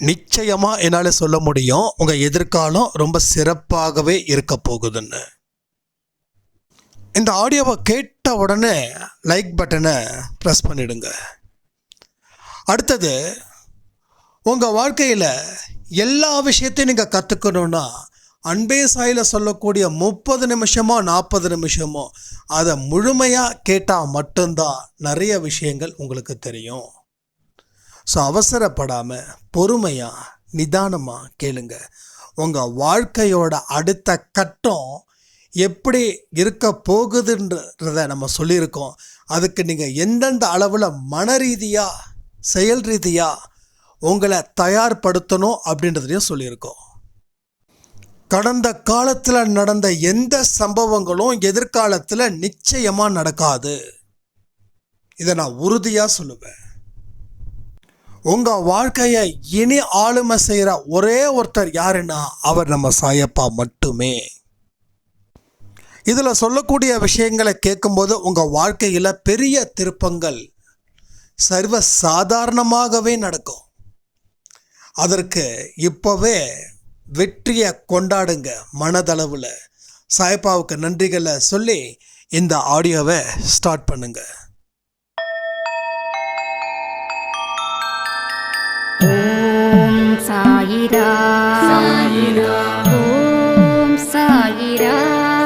நிச்சயமாக என்னால் சொல்ல முடியும் உங்கள் எதிர்காலம் ரொம்ப சிறப்பாகவே இருக்க போகுதுன்னு. இந்த ஆடியோவை கேட்ட உடனே லைக் பட்டனை ப்ரெஸ் பண்ணிடுங்க. அடுத்தது, உங்கள் வாழ்க்கையில் எல்லா விஷயத்தையும் நீங்கள் கற்றுக்கணுன்னா அன்பே சாயில் சொல்லக்கூடிய 30 நிமிஷமோ 40 நிமிஷமோ அதை முழுமையாக கேட்டால் மட்டும்தான் நிறைய விஷயங்கள் உங்களுக்கு தெரியும். ஸோ அவசரப்படாமல் பொறுமையாக நிதானமாக கேளுங்க. உங்கள் வாழ்க்கையோட அடுத்த கட்டம் எப்படி இருக்க போகுதுன்றத நம்ம சொல்லியிருக்கோம். அதுக்கு நீங்கள் எந்தெந்த அளவில் மன ரீதியாக செயல் ரீதியாக உங்களை தயார்படுத்தணும் அப்படின்றதையும் சொல்லியிருக்கோம். கடந்த காலத்தில் நடந்த எந்த சம்பவங்களும் எதிர்காலத்தில் நிச்சயமாக நடக்காது. இதை நான் உறுதியாக சொல்லுவேன். உங்கள் வாழ்க்கையை இனி ஆளுமை செய்கிற ஒரே ஒருத்தர் யாருன்னா அவர் நம்ம சாயப்பா மட்டுமே. இதில் சொல்லக்கூடிய விஷயங்களை கேட்கும்போது உங்கள் வாழ்க்கையில் பெரிய திருப்பங்கள் சர்வ சாதாரணமாகவே நடக்கும். அதற்கு இப்போவே வெற்றியை கொண்டாடுங்க. மனதளவில் சாயப்பாவுக்கு நன்றிகளை சொல்லி இந்த ஆடியோவை ஸ்டார்ட் பண்ணுங்க. ஓம் சாயிரா சாயிரா, ஓம் சாயிரா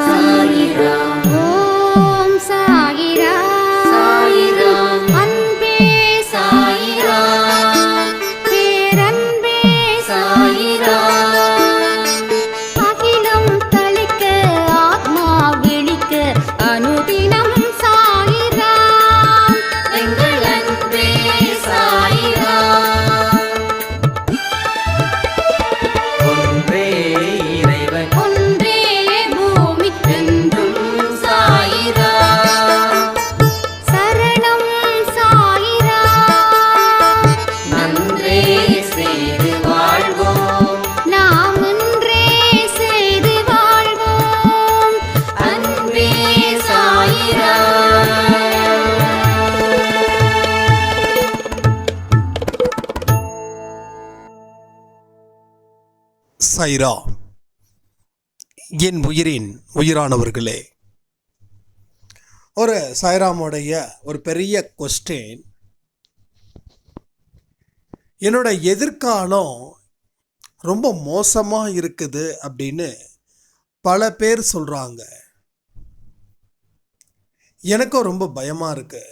சாயிரா, ஓம் சாயிரா சாயிரா, அன்பே சாயிரா, பேரன்பே சாயிரா, அகிலம் தளிக்க ஆத்மா விழிக்க அனுதினம் சாயிரா, எங்கள் அன்பே சாயிரா. சாயிரா, என் உயிரின் உயிரானவர்களே, ஒரு சாய்ராமுடைய ஒரு பெரிய கொஸ்டின், என்னோட எதிர்காலம் ரொம்ப மோசமாக இருக்குது அப்படின்னு பல பேர் சொல்கிறாங்க. எனக்கும் ரொம்ப பயமாக இருக்கு.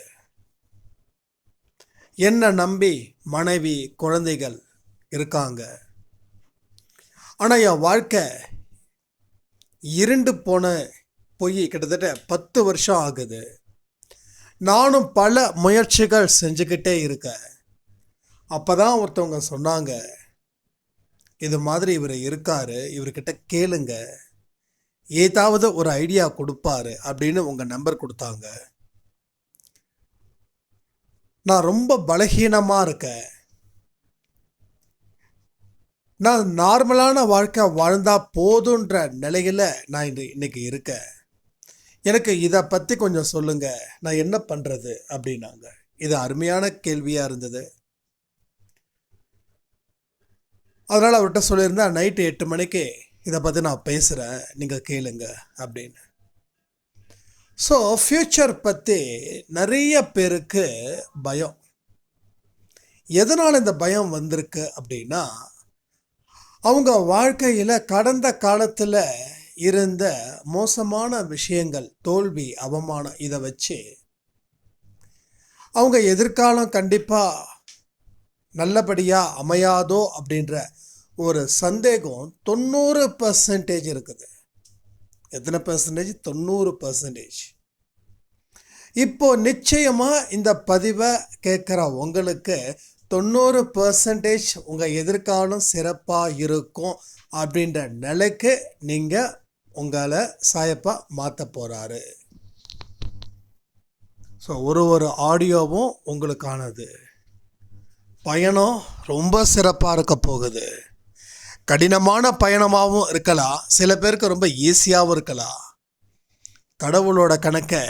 என்னை நம்பி மனைவி குழந்தைகள் இருக்காங்க. ஆனால் என் வாழ்க்கை இருண்டு போய் கிட்டத்தட்ட 10 வருஷம் ஆகுது. நானும் பல முயற்சிகள் செஞ்சுக்கிட்டே இருக்கேன். அப்போ தான் ஒருத்தவங்க சொன்னாங்க, இது மாதிரி இவர் இருக்காரு, இவர்கிட்ட கேளுங்க, ஏதாவது ஒரு ஐடியா கொடுப்பாரு அப்படின்னு உங்கள் நம்பர் கொடுத்தாங்க. நான் ரொம்ப பலகீனமாக இருக்கேன். நான் நார்மலான வாழ்க்கை வாழ்ந்தால் போதுன்ற நிலையில் நான் இன்னைக்கு இருக்கேன். எனக்கு இதை பற்றி கொஞ்சம் சொல்லுங்கள், நான் என்ன பண்ணுறது அப்படின்னாங்க. இது அருமையான கேள்வியாக இருந்தது. அதனால் அவர்கிட்ட சொல்லியிருந்தேன், நைட்டு 8 மணிக்கு இதை பற்றி நான் பேசுகிறேன், நீங்கள் கேளுங்க அப்படின்னு. ஸோ ஃப்யூச்சர் பற்றி நிறைய பேருக்கு பயம். எதனால் இந்த பயம் வந்திருக்கு அப்படின்னா, அவங்க வாழ்க்கையில் கடந்த காலத்தில் இருந்த மோசமான விஷயங்கள், தோல்வி, அவமானம், இதை வச்சு அவங்க எதிர்காலம் கண்டிப்பாக நல்லபடியாக அமையாதோ அப்படின்ற ஒரு சந்தேகம் 90% இருக்குது. எத்தனை பர்சன்டேஜ்? 90%. இப்போ நிச்சயமாக இந்த பதிவை கேட்குற உங்களுக்கு 90% உங்கள் எதிர்காலம் சிறப்பாக இருக்கும் அப்படின்ற நிலைக்கு நீங்கள் உங்களை சாயப்பா மாற்ற போகிறாரு. ஸோ ஒரு ஆடியோவும் உங்களுக்கானது. பயணம் ரொம்ப சிறப்பாக இருக்க போகுது. கடினமான பயணமாகவும் இருக்கலாம், சில பேருக்கு ரொம்ப ஈஸியாகவும் இருக்கலாம். கடவுளோட கணக்கை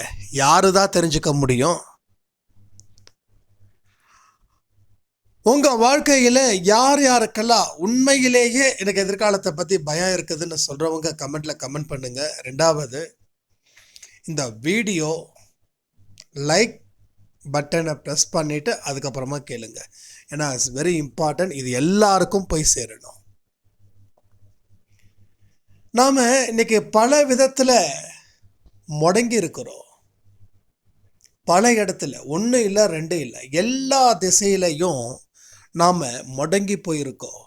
யாரு தான் தெரிஞ்சுக்க முடியும்? உங்கள் வாழ்க்கையில் யார் யாருக்கெல்லாம் உண்மையிலேயே எனக்கு எதிர்காலத்தை பற்றி பயம் இருக்குதுன்னு சொல்கிறவங்க கமெண்ட்டில் கமெண்ட் பண்ணுங்கள். ரெண்டாவது, இந்த வீடியோ லைக் பட்டனை ப்ரெஸ் பண்ணிவிட்டு அதுக்கப்புறமா கேளுங்க. ஏன்னா இட்ஸ் வெரி இம்பார்ட்டன்ட். இது எல்லாருக்கும் போய் சேரணும். நாம் இன்னைக்கு பல விதத்தில் முடங்கி இருக்கிறோம். பல இடத்துல, ஒன்று இல்லை ரெண்டு இல்லை, எல்லா திசையிலையும் நாம் முடங்கி போயிருக்கோம்.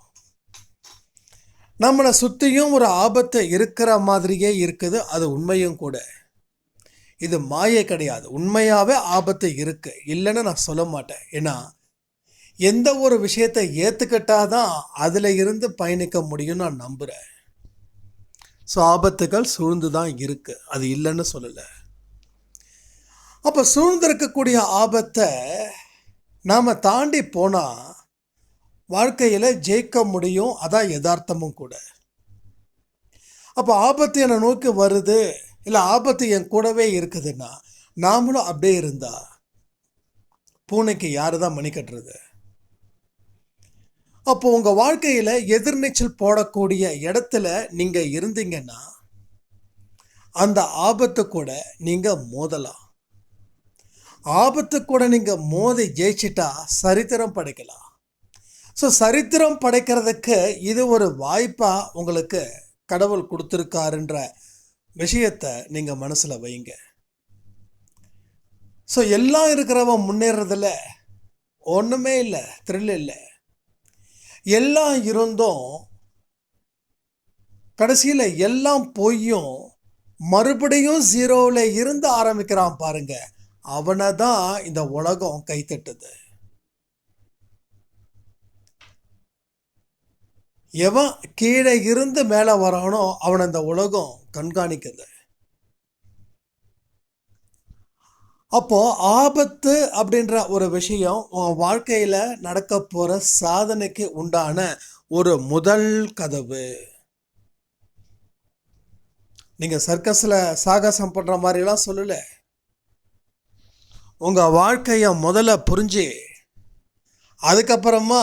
நம்மளை சுற்றியும் ஒரு ஆபத்து இருக்கிற மாதிரியே இருக்குது. அது உண்மையும் கூட. இது மாயை கிடையாது. உண்மையாகவே ஆபத்து இருக்கு, இல்லைன்னு நான் சொல்ல மாட்டேன். ஏன்னா எந்த ஒரு விஷயத்தை ஏற்றுக்கிட்டாதான் அதில் இருந்து பயணிக்க முடியும்னு நான் நம்புகிறேன். ஸோ ஆபத்துகள் சூழ்ந்து தான் இருக்கு, அது இல்லைன்னு சொல்லலை. அப்போ சூழ்ந்திருக்கக்கூடிய ஆபத்தை நாம் தாண்டி போனால் வாழ்க்கையில் ஜெயிக்க முடியும். அதான் யதார்த்தமும் கூட. அப்போ ஆபத்து என்னை நோக்கி வருது, இல்லை ஆபத்து என் கூடவே இருக்குதுன்னா நாமளும் அப்படியே இருந்தா பூனைக்கு யாரு தான் மணி கட்டுறது? அப்போ உங்கள் வாழ்க்கையில் எதிர்நீச்சல் போடக்கூடிய இடத்துல நீங்கள் இருந்தீங்கன்னா அந்த ஆபத்து கூட நீங்கள் மோதலாம். ஆபத்து கூட நீங்கள் மோதி ஜெயிச்சிட்டா சரித்திரம் படைக்கலாம். ஸோ சரித்திரம் படைக்கிறதுக்கு இது ஒரு வாய்ப்பாக உங்களுக்கு கடவுள் கொடுத்துருக்காருன்ற விஷயத்தை நீங்கள் மனசில் வைங்க. ஸோ எல்லாம் இருக்கிறவன் முன்னேறதில்ல ஒன்றுமே இல்லை, த்ரில் இல்லை. எல்லாம் இருந்தும் கடைசியில் எல்லாம் பொய்யும் மறுபடியும் ஜீரோவில் இருந்து ஆரம்பிக்கிறான் பாருங்க, அவனை தான் இந்த உலகம் கைத்தட்டுது. எவன் கீழே இருந்து மேலே வரானோ அவனை இந்த உலகம் கண்காணிக்குது. அப்போ ஆபத்து அப்படின்ற ஒரு விஷயம் உன் வாழ்க்கையில் நடக்க போகிற சாதனைக்கு உண்டான ஒரு முதல் கதவு. நீங்கள் சர்க்கஸில் சாகசம் பண்ணுற மாதிரிலாம் சொல்லலை. உங்கள் வாழ்க்கையை முதல்ல புரிஞ்சு அதுக்கப்புறமா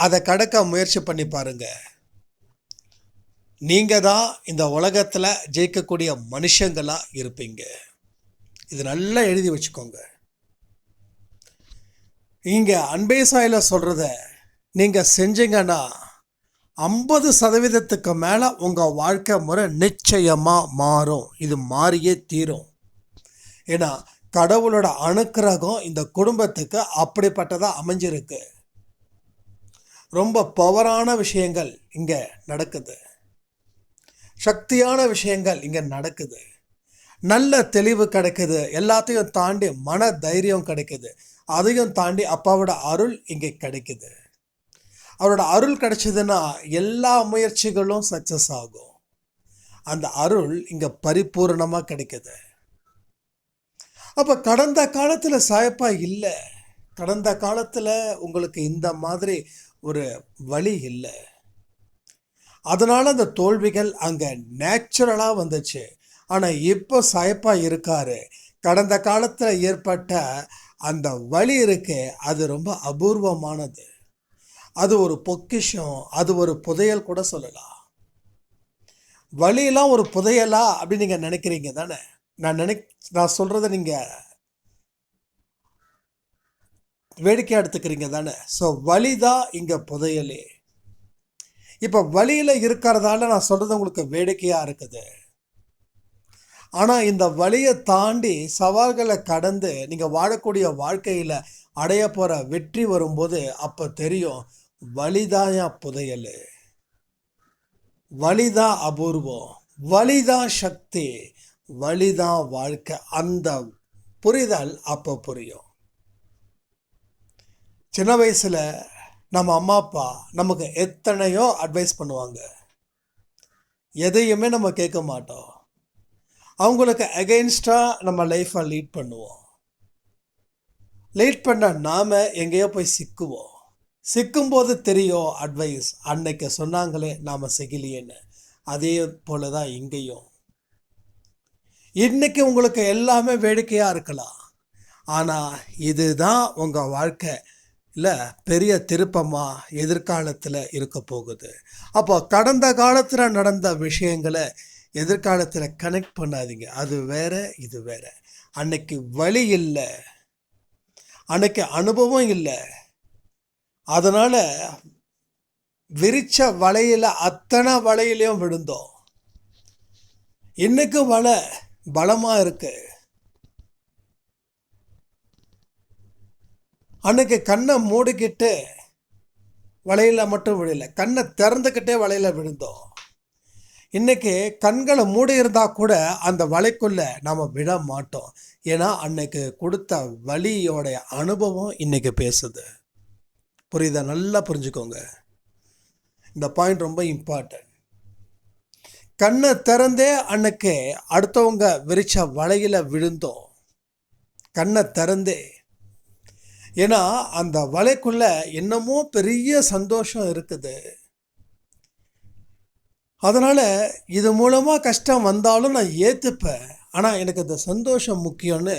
அதை கடக்க முயற்சி பண்ணி பாருங்க. நீங்கள் தான் இந்த உலகத்தில் ஜெயிக்கக்கூடிய மனுஷங்களாக இருப்பீங்க. இது நல்லா எழுதி வச்சுக்கோங்க. இங்கே அன்பே சாயில சொல்கிறத நீங்கள் செஞ்சீங்கன்னா 50% மேலே உங்கள் வாழ்க்கை முறை நிச்சயமாக மாறும். இது மாறியே தீரும். ஏன்னா கடவுளோட அனுக்கிரகம் இந்த குடும்பத்துக்கு அப்படிப்பட்டதாக அமைஞ்சிருக்கு. ரொம்ப பவரான விஷயங்கள் இங்கே நடக்குது. சக்தியான விஷயங்கள் இங்கே நடக்குது. நல்ல தெளிவு கிடைக்குது. எல்லாத்தையும் தாண்டி மன தைரியம் கிடைக்குது. அதையும் தாண்டி அப்பாவோட அருள் இங்கே கிடைக்குது. அவரோட அருள் கிடைச்சதுன்னா எல்லா முயற்சிகளும் சக்ஸஸ் ஆகும். அந்த அருள் இங்கே பரிபூர்ணமாக கிடைக்குது. அப்போ கடந்த காலத்தில் சாயப்பா இல்லை. கடந்த காலத்தில் உங்களுக்கு இந்த மாதிரி ஒரு வழி இல்லை. அதனால் அந்த தோல்விகள் அங்கே நேச்சுரலாக வந்துச்சு. ஆனால் இப்போ சாயப்பா இருக்காரு. கடந்த காலத்தில் ஏற்பட்ட அந்த வழி இருக்கு, அது ரொம்ப அபூர்வமானது. அது ஒரு பொக்கிஷம், அது ஒரு புதையல் கூட சொல்லலாம். வழியெல்லாம் ஒரு புதையலா அப்படின்னு நீங்கள் நினைக்கிறீங்க தானே? நான் சொல்கிறத நீங்கள் வேடிக்கையாக எடுத்துக்கிறீங்க தானே? ஸோ வழி தான் இங்கே புதையலே. இப்போ வழியில் இருக்கிறதால நான் சொல்கிறது உங்களுக்கு வேடிக்கையாக இருக்குது. ஆனால் இந்த வழியை தாண்டி சவால்களை கடந்து நீங்கள் வாழக்கூடிய வாழ்க்கையில் அடைய போகிற வெற்றி வரும்போது அப்போ தெரியும், வழிதான் புதையல், வழிதான் அபூர்வம், வழிதான் சக்தி, வழிதான் வாழ்க்கை. அந்த புரிதல் அப்போ புரியும். சின்ன வயசில் நம்ம அம்மா அப்பா நமக்கு எத்தனையோ அட்வைஸ் பண்ணுவாங்க. எதையுமே நம்ம கேட்க மாட்டோம். அவங்களுக்கு அகெயின்ஸ்டாக நம்ம லைஃப்பை லீட் பண்ணுவோம். லீட் பண்ண நாம் எங்கேயோ போய் சிக்குவோம். சிக்கும்போது தெரியும் அட்வைஸ் அன்னைக்கு சொன்னாங்களே நாம் செய்யலையேன்னு. அதே போல தான் இங்கேயும். இன்னைக்கு உங்களுக்கு எல்லாமே வேடிக்கையாக இருக்கலாம். ஆனால் இதுதான் உங்கள் வாழ்க்கை இல்லை பெரிய திருப்பமாக எதிர்காலத்தில் இருக்க போகுது. அப்போ கடந்த காலத்தில் நடந்த விஷயங்களை எதிர்காலத்தில் கனெக்ட் பண்ணாதீங்க. அது வேற, இது வேற. அன்னைக்கு வழி இல்லை, அன்னைக்கு அனுபவம் இல்லை. அதனால் விரிச்ச வலையில் அத்தனை வலையிலையும் விழுந்தோம். இன்னைக்கு வலை பலமாக இருக்கு. அன்னைக்கு கண்ணை மூடிக்கிட்டு வலையில மட்டும் விழல, கண்ணை திறந்துக்கிட்டே வலையில விழுந்தோம். இன்னைக்கு கண்களை மூடி இருந்தா கூட அந்த வலைக்குள்ள நாம விழ மாட்டோம். ஏன்னா அன்னைக்கு கொடுத்த வலியோடைய அனுபவம் இன்னைக்கு பேசுது. புரியுதா? நல்லா புரிஞ்சுக்கோங்க, இந்த பாயிண்ட் ரொம்ப இம்பார்ட்டன்ட். கண்ணை திறந்தே அன்னைக்கு அடுத்தவங்க விரிச்ச வலையில விழுந்தோம், கண்ணை திறந்தே. ஏன்னா அந்த வலைக்குள்ள என்னமோ பெரிய சந்தோஷம் இருக்குது. அதனால இது மூலமா கஷ்டம் வந்தாலும் நான் ஏத்துப்பேன், ஆனா எனக்கு இந்த சந்தோஷம் முக்கியம்னு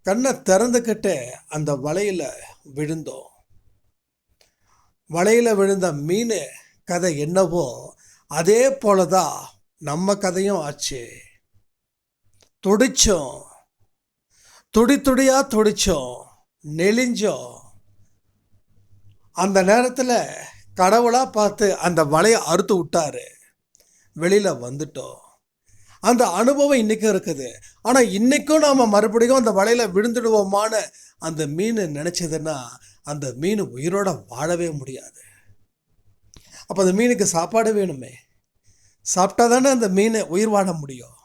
கண்ணை திறந்துக்கிட்டு அந்த வலையில விழுந்தோம். வலையில விழுந்த மீன் கதை என்னவோ அதே போலதான் நம்ம கதையும் ஆச்சு. துடிச்சோம், துடி துடியா துடிச்சோம், நெளிஞ்சோம். அந்த நேரத்தில் கடவுளா பார்த்து அந்த வலையை அறுத்து விட்டாரு, வெளியில வந்துட்டோம். அந்த அனுபவம் இன்னைக்கும் இருக்குது. ஆனா இன்னைக்கும் நாம மறுபடியும் அந்த வலையில விழுந்துடுவோமான அந்த மீன் நினைச்சதுன்னா அந்த மீன் உயிரோட வாழவே முடியாது. அப்ப அந்த மீனுக்கு சாப்பாடு வேணுமே, சாப்பிட்டா தானே அந்த மீன் உயிர் வாழ முடியும்.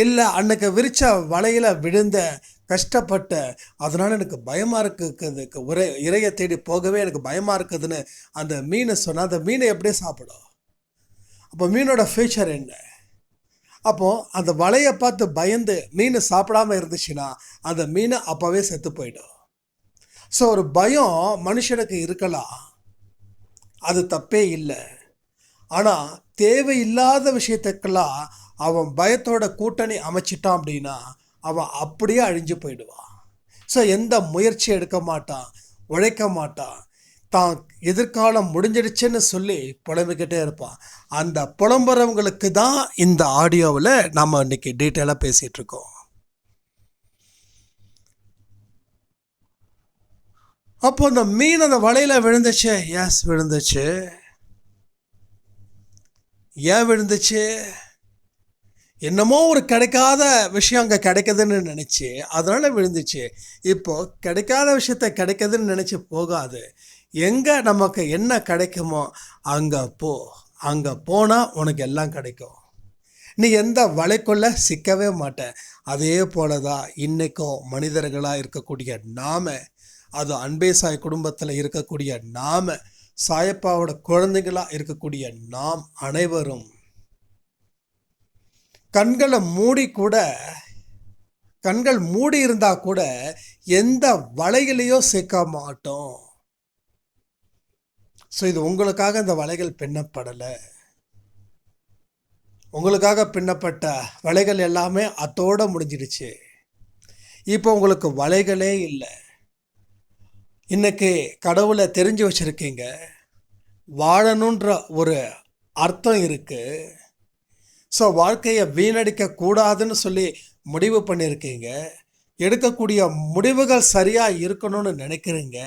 இல்லை அன்னைக்கு விரிச்ச வலையில விழுந்த கஷ்டப்பட்ட, அதனால எனக்கு பயமா இருக்குதுக்கு ஒரே இறையை தேடி போகவே எனக்கு பயமா இருக்குதுன்னு அந்த மீனை சொன்னா அந்த மீனை எப்படியே சாப்பிடும்? அப்போ மீனோட ஃபியூச்சர் என்ன? அப்போ அந்த வலையை பார்த்து பயந்து மீன் சாப்பிடாம இருந்துச்சுன்னா அந்த மீனை அப்பவே செத்து போயிடும். ஸோ ஒரு பயம் மனுஷனுக்கு இருக்கலாம், அது தப்பே இல்லை. ஆனால் தேவையில்லாத விஷயத்துக்கெல்லாம் அவன் பயத்தோட கூட்டணி அமைச்சிட்டான் அப்படின்னா அவன் அப்படியே அழிஞ்சு போயிடுவான். ஸோ எந்த முயற்சி எடுக்க மாட்டான், உழைக்க மாட்டான், தான் எதிர்காலம் முடிஞ்சிடுச்சுன்னு சொல்லி புலம்பிக்கிட்டே இருப்பான். அந்த புலம்புறவங்களுக்கு தான் இந்த ஆடியோவில் நம்ம இன்னைக்கு டீட்டெயிலாக பேசிகிட்டு இருக்கோம். அப்போ அந்த மீன் அந்த வலையில் விழுந்துச்சு. எஸ், விழுந்துச்சு. ஏன் விழுந்துச்சு? என்னமோ ஒரு கிடைக்காத விஷயம் அங்கே கிடைக்குதுன்னு நினச்சி அதனால விழுந்துச்சு. இப்போ கிடைக்காத விஷயத்த கிடைக்குதுன்னு நினச்சி போகாது. எங்கே நமக்கு என்ன கிடைக்குமோ அங்கே போ. அங்கே போனால் உனக்கு எல்லாம் கிடைக்கும். நீ எந்த வலைக்குள்ள சிக்கவே மாட்ட. அதே போல தான் இன்றைக்கும் மனிதர்களாக இருக்கக்கூடிய நாம, அது அன்பேசாய் குடும்பத்தில் இருக்கக்கூடிய நாம, சாயப்பாவோட குழந்தைகளாக இருக்கக்கூடிய நாம் அனைவரும் கண்களை மூடி கூட, கண்கள் மூடி இருந்தா கூட எந்த வலைகளையோ சேர்க்க மாட்டோம். ஸோ இது உங்களுக்காக இந்த வலைகள் பின்னப்படலை. உங்களுக்காக பின்னப்பட்ட வலைகள் எல்லாமே அத்தோட முடிஞ்சிடுச்சு. இப்போ உங்களுக்கு வலைகளே இல்லை. இன்னைக்கு கடவுளை தெரிஞ்சு வச்சிருக்கீங்க, வாழணுன்ற ஒரு அர்த்தம் இருக்கு. ஸோ வாழ்க்கையை வீணடிக்க கூடாதுன்னு சொல்லி முடிவு பண்ணியிருக்கீங்க. எடுக்கக்கூடிய முடிவுகள் சரியாக இருக்கணும்னு நினைக்கிறீங்க.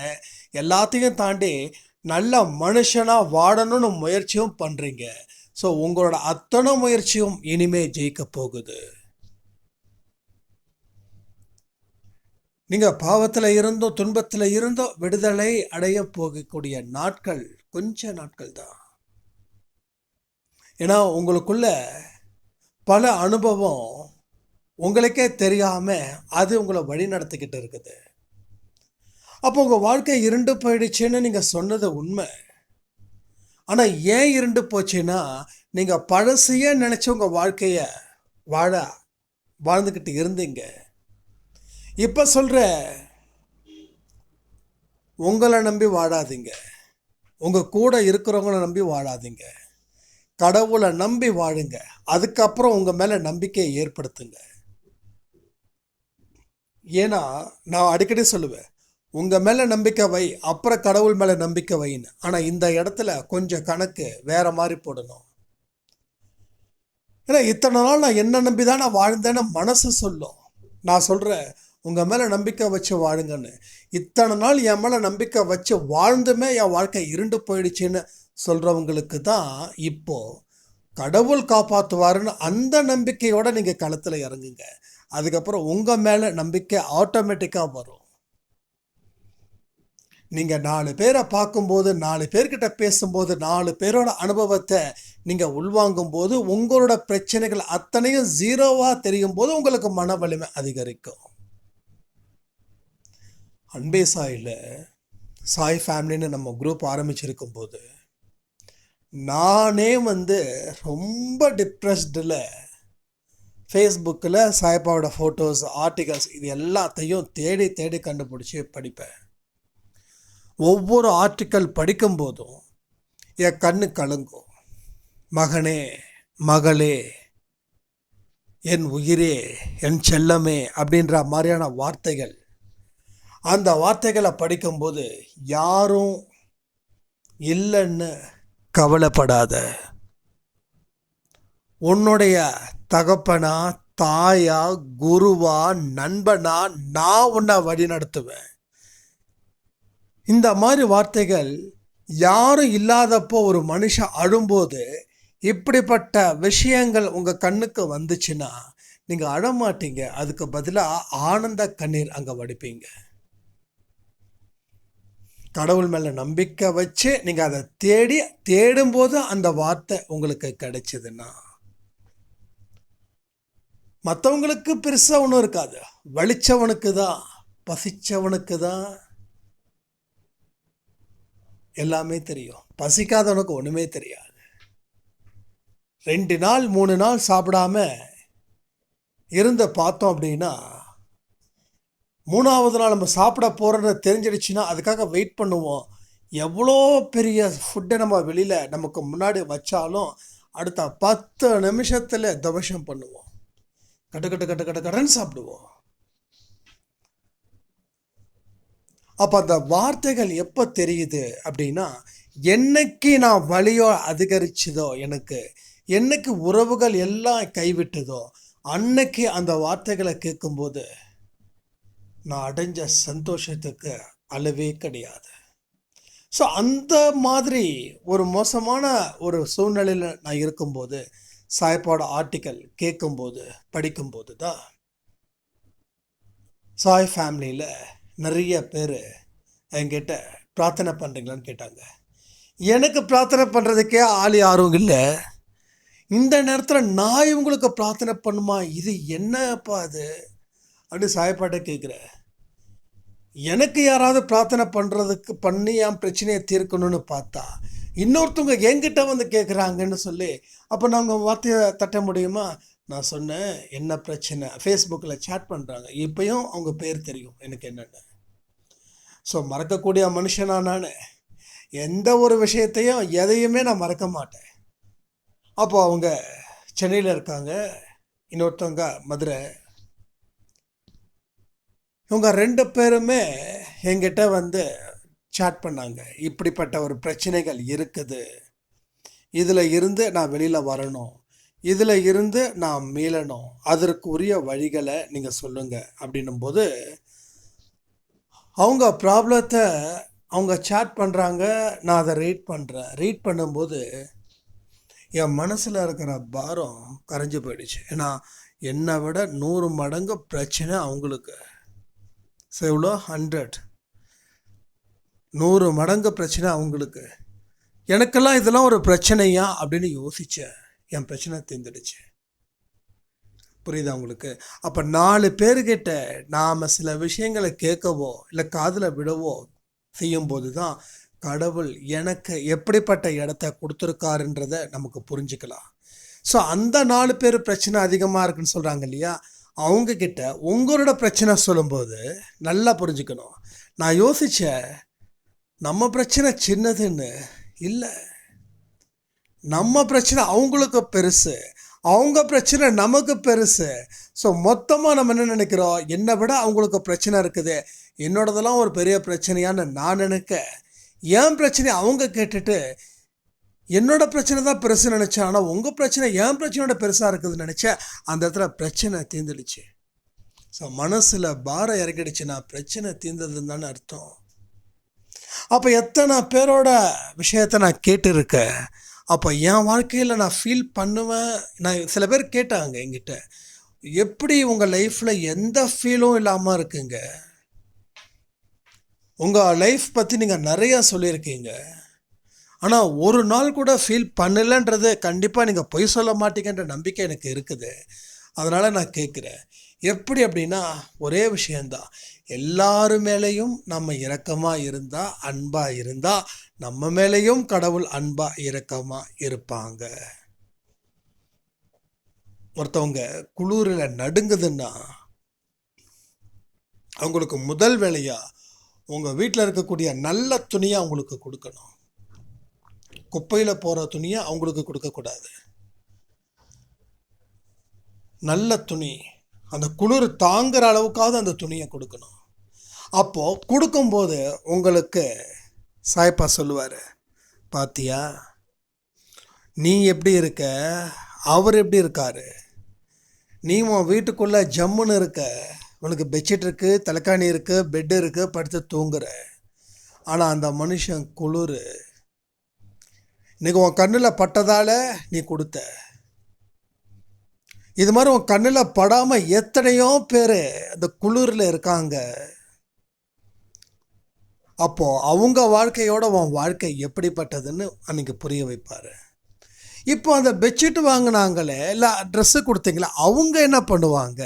எல்லாத்தையும் தாண்டி நல்ல மனுஷனாக வாழணும்னு முயற்சியும் பண்ணுறீங்க. ஸோ உங்களோட அத்தனை முயற்சியும் இனிமே ஜெயிக்க போகுது. நீங்கள் பாவத்தில் இருந்தோ துன்பத்தில் இருந்தோ விடுதலை அடைய போகக்கூடிய நாட்கள் கொஞ்ச நாட்கள் தான். ஏன்னா உங்களுக்குள்ள பல அனுபவம் உங்களுக்கே தெரியாமல் அது உங்களை வழி நடத்திக்கிட்டு இருக்குது. அப்போ உங்கள் வாழ்க்கை இருண்டு போயிடுச்சுன்னு நீங்கள் சொன்னது உண்மை. ஆனால் ஏன் இருண்டு போச்சுன்னா நீங்கள் பழசையே நினச்சி உங்கள் வாழ்க்கையை வாழ்ந்துக்கிட்டு இருந்தீங்க. இப்போ சொல்கிற, உங்களை நம்பி வாழாதீங்க, உங்கள் கூட இருக்கிறவங்கள நம்பி வாழாதீங்க, கடவுளை நம்பி வாழுங்க. அதுக்கப்புறம் உங்கள் மேலே நம்பிக்கையை ஏற்படுத்துங்க. ஏன்னா நான் அடிக்கடி சொல்லுவேன், உங்கள் மேலே நம்பிக்கை வை, அப்புறம் கடவுள் மேலே நம்பிக்கை வைன்னு. ஆனால் இந்த இடத்துல கொஞ்சம் கணக்கு வேற மாதிரி போடணும். ஏன்னா இத்தனை நாள் நான் என்ன நம்பி தான் நான் வாழ்ந்தேன்னு மனசு சொல்லும். நான் சொல்கிறேன், உங்கள் மேலே நம்பிக்கை வச்சு வாழுங்கன்னு. இத்தனை நாள் என் மேலே நம்பிக்கை வச்சு வாழ்ந்துமே என் வாழ்க்கை இருண்டு போயிடுச்சுன்னு சொல்கிறவங்களுக்கு தான் இப்போது கடவுள் காப்பாற்றுவாருன்னு அந்த நம்பிக்கையோடு நீங்கள் களத்தில் இறங்குங்க. அதுக்கப்புறம் உங்கள் மேலே நம்பிக்கை ஆட்டோமேட்டிக்காக வரும். நீங்கள் 4 பேரை பார்க்கும்போது, 4 பேர்கிட்ட பேசும்போது, 4 பேரோட அனுபவத்தை நீங்கள் உள்வாங்கும் போது உங்களோட பிரச்சனைகள் அத்தனையும் ஜீரோவாக தெரியும் போது உங்களுக்கு மன வலிமை அதிகரிக்கும். அன்பே சாயில் சாய் ஃபேமிலின்னு நம்ம குரூப் ஆரம்பிச்சிருக்கும் போது நானே ரொம்ப டிப்ரெஸ்டில் ஃபேஸ்புக்கில் சாய்பாவோட ஃபோட்டோஸ், ஆர்டிகல்ஸ் இது எல்லாத்தையும் தேடி தேடி கண்டுபிடிச்சி படிப்பேன். ஒவ்வொரு ஆர்டிக்கல் படிக்கும்போதும் என் கண்ணு கலங்கும். மகனே, மகளே, என் உயிரே, என் செல்லமே அப்படின்ற மாதிரியான வார்த்தைகள். அந்த வார்த்தைகளை படிக்கும்போது யாரும் இல்லைன்னு கவலைப்படாத. உன்னுடைய தகப்பனா, தாயா, குருவா, நண்பனா நான் உன்னை வழி நடத்துவேன். இந்த மாதிரி வார்த்தைகள் யாரும் இல்லாதப்போ ஒரு மனுஷன் அழும்போது இப்படிப்பட்ட விஷயங்கள் உங்கள் கண்ணுக்கு வந்துச்சுன்னா நீங்கள் அழமாட்டீங்க. அதுக்கு பதிலாக ஆனந்த கண்ணீர் அங்கே வடிப்பீங்க. கடவுள் மேலே நம்பிக்கை வச்சு நீங்கள் அதை தேடும்போது அந்த வார்த்தை உங்களுக்கு கிடைச்சதுன்னா மற்றவங்களுக்கு பெருசாக ஒன்றும் இருக்காது. வலிச்சவனுக்கு தான், பசிச்சவனுக்கு தான் எல்லாமே தெரியும். பசிக்காதவனுக்கு ஒன்றுமே தெரியாது. 2 நாள் 3 நாள் சாப்பிடாம இருந்து பார்த்தோம் அப்படின்னா 3ஆவது நாள் நம்ம சாப்பிட போகிறத தெரிஞ்சிடுச்சுன்னா அதுக்காக வெயிட் பண்ணுவோம். எவ்வளோ பெரிய ஃபுட்டை நம்ம வெளியில் நமக்கு முன்னாடி வச்சாலும் அடுத்த 10 நிமிஷத்தில் தவசம் பண்ணுவோம். கட்டு சாப்பிடுவோம். அப்போ அந்த வார்த்தைகள் எப்போ தெரியுது அப்படின்னா, என்னைக்கு நான் வலியோ அதிகரிச்சதோ, என்னைக்கு உறவுகள் எல்லாம் கைவிட்டதோ அன்னைக்கு அந்த வார்த்தைகளை கேட்கும்போது நான் அடைஞ்ச சந்தோஷத்துக்கு அளவே கிடையாது. ஸோ அந்த மாதிரி ஒரு மோசமான ஒரு சூழ்நிலையில் நான் இருக்கும்போது சாய்பாவோட ஆர்டிக்கல் கேட்கும்போது படிக்கும்போது தான் சாய் ஃபேமிலியில் நிறைய பேர் என்கிட்ட பிரார்த்தனை பண்ணுறீங்களான்னு கேட்டாங்க. எனக்கு பிரார்த்தனை பண்ணுறதுக்கே ஆள் யாரும் இல்லை. இந்த நேரத்தில் நான் இவங்களுக்கு பிரார்த்தனை பண்ணுமா? இது என்னப்பா அது அப்படின்னு சாய்பாட்டை கேட்குறேன். எனக்கு யாராவது பிரார்த்தனை பண்ணி என் பிரச்சனையை தீர்க்கணும்னு பார்த்தா இன்னொருத்தவங்க என்கிட்ட கேட்குறாங்கன்னு சொல்லி அப்போ நாங்கள் வார்த்தையை தட்ட முடியுமா? நான் சொன்னேன், என்ன பிரச்சனை? ஃபேஸ்புக்கில் சேட் பண்ணுறாங்க. இப்போயும் அவங்க பேர் தெரியும் எனக்கு என்னென்னு. ஸோ மறக்கக்கூடிய மனுஷனா நான் எந்த ஒரு விஷயத்தையும் எதையுமே நான் மறக்க மாட்டேன். அப்போ அவங்க சென்னையில் இருக்காங்க, இன்னொருத்தவங்க மதுரை. இவங்க 2 பேருமே என்கிட்ட சாட் பண்ணாங்க. இப்படிப்பட்ட ஒரு பிரச்சனைகள் இருக்குது, இதில் இருந்து நான் வெளியில் வரணும், இதில் இருந்து நான் மீளணும், அதற்கு உரிய வழிகளை நீங்கள் சொல்லுங்கள் அப்படின்னும்போது அவங்க ப்ராப்ளத்தை அவங்க சாட் பண்ணுறாங்க. நான் அதை ரீட் பண்ணும்போது என் மனசில் இருக்கிற பாரம் கரைஞ்சி போயிடுச்சு. ஏன்னா என்னை விட 100 மடங்கு பிரச்சனை அவங்களுக்கு. ஸோ எவ்வளோ 100 மடங்கு பிரச்சனை அவங்களுக்கு. எனக்கெல்லாம் இதெல்லாம் ஒரு பிரச்சனையா அப்படின்னு யோசித்தேன். என் பிரச்சனை தீர்ந்துடுச்சு. புரியுதா உங்களுக்கு? அப்போ 4 பேர்கிட்ட நாம் சில விஷயங்களை கேட்கவோ இல்லை காதில் விடவோ செய்யும்போது தான் கடவுள் எனக்கு எப்படிப்பட்ட இடத்த கொடுத்துருக்காருன்றதை நமக்கு புரிஞ்சுக்கலாம். ஸோ அந்த 4 பேர் பிரச்சனை அதிகமாக இருக்குன்னு சொல்கிறாங்க இல்லையா, அவங்கக்கிட்ட உங்களோட பிரச்சனை சொல்லும்போது நல்லா புரிஞ்சுக்கணும். நான் யோசித்தேன், நம்ம பிரச்சனை சின்னதுன்னு இல்லை, நம்ம பிரச்சனை அவங்களுக்கு பெருசு. அவங்க பிரச்சனை நமக்கு பெருசு. ஸோ மொத்தமாக நம்ம என்ன நினைக்கிறோம், என்னை விட அவங்களுக்கு பிரச்சனை இருக்குது, என்னோடதெல்லாம் ஒரு பெரிய பிரச்சனையான்னு நான் நினைக்க, என் பிரச்சனையை அவங்க கேட்டுட்டு என்னோட பிரச்சனை தான் பெருசு நினச்சேன், ஆனால் உங்கள் பிரச்சனை என் பிரச்சனையோட பெருசாக இருக்குதுன்னு நினச்சேன். அந்த இடத்துல பிரச்சனை தீர்ந்துடுச்சு. ஸோ மனசில் பாரம் இறக்கிடுச்சுன்னா பிரச்சனை தீர்ந்ததுன்னு தானே அர்த்தம். அப்போ எத்தனை பேரோட விஷயத்தை நான் கேட்டுருக்கேன். அப்போ என் வாழ்க்கையில் நான் ஃபீல் பண்ணுவேன். நான் சில பேர் கேட்டாங்க என்கிட்ட, எப்படி உங்கள் லைஃப்பில் எந்த ஃபீலும் இல்லாமல் இருக்குங்க, உங்கள் லைஃப் பற்றி நீங்கள் நிறையா சொல்லியிருக்கீங்க, ஆனால் ஒரு நாள் கூட ஃபீல் பண்ணலைன்றது கண்டிப்பாக நீங்கள் பொய் சொல்ல மாட்டீங்கன்ற நம்பிக்கை எனக்கு இருக்குது. அதனால் நான் கேட்குறேன், எப்படி அப்படின்னா ஒரே விஷயந்தான், எல்லாரு மேலேயும் நம்ம இரக்கமாக இருந்தால், அன்பாக இருந்தால், நம்ம மேலேயும் கடவுள் அன்பாக இரக்கமாக இருப்பாங்க. ஒருத்தவங்க குளிரில் நடுங்குதுன்னா அவங்களுக்கு முதல் வேலையாக உங்கள் வீட்டில் இருக்கக்கூடிய நல்ல துணியை அவங்களுக்கு கொடுக்கணும். குப்பையில் போகிற துணியை அவங்களுக்கு கொடுக்கக்கூடாது. நல்ல துணி, அந்த குளிர் தாங்குற அளவுக்காவது அந்த துணியை கொடுக்கணும். அப்போது கொடுக்கும்போது உங்களுக்கு சாய்ப்பா சொல்லுவார், பாத்தியா நீ எப்படி இருக்க, அவர் எப்படி இருக்காரு, நீ உன் வீட்டுக்குள்ளே ஜம்முன்னு இருக்க, உனக்கு பெட்ஷீட் இருக்குது, தலைக்காணி இருக்குது, பெட்டு இருக்குது, படுத்து தூங்குற, ஆனால் அந்த மனுஷன் குளிர் இன்றைக்கி உன் கண்ணில் பட்டதால் நீ கொடுத்த. இது மாதிரி உன் கண்ணில் படாமல் எத்தனையோ பேர் அந்த குளிரில் இருக்காங்க. அப்போது அவங்க வாழ்க்கையோட உன் வாழ்க்கை எப்படிப்பட்டதுன்னு அன்றைக்கி புரிய வைப்பார். இப்போ அந்த பெட்ஷீட் வாங்கினாங்களே, இல்லை ட்ரெஸ்ஸு கொடுத்தீங்களா, அவங்க என்ன பண்ணுவாங்க,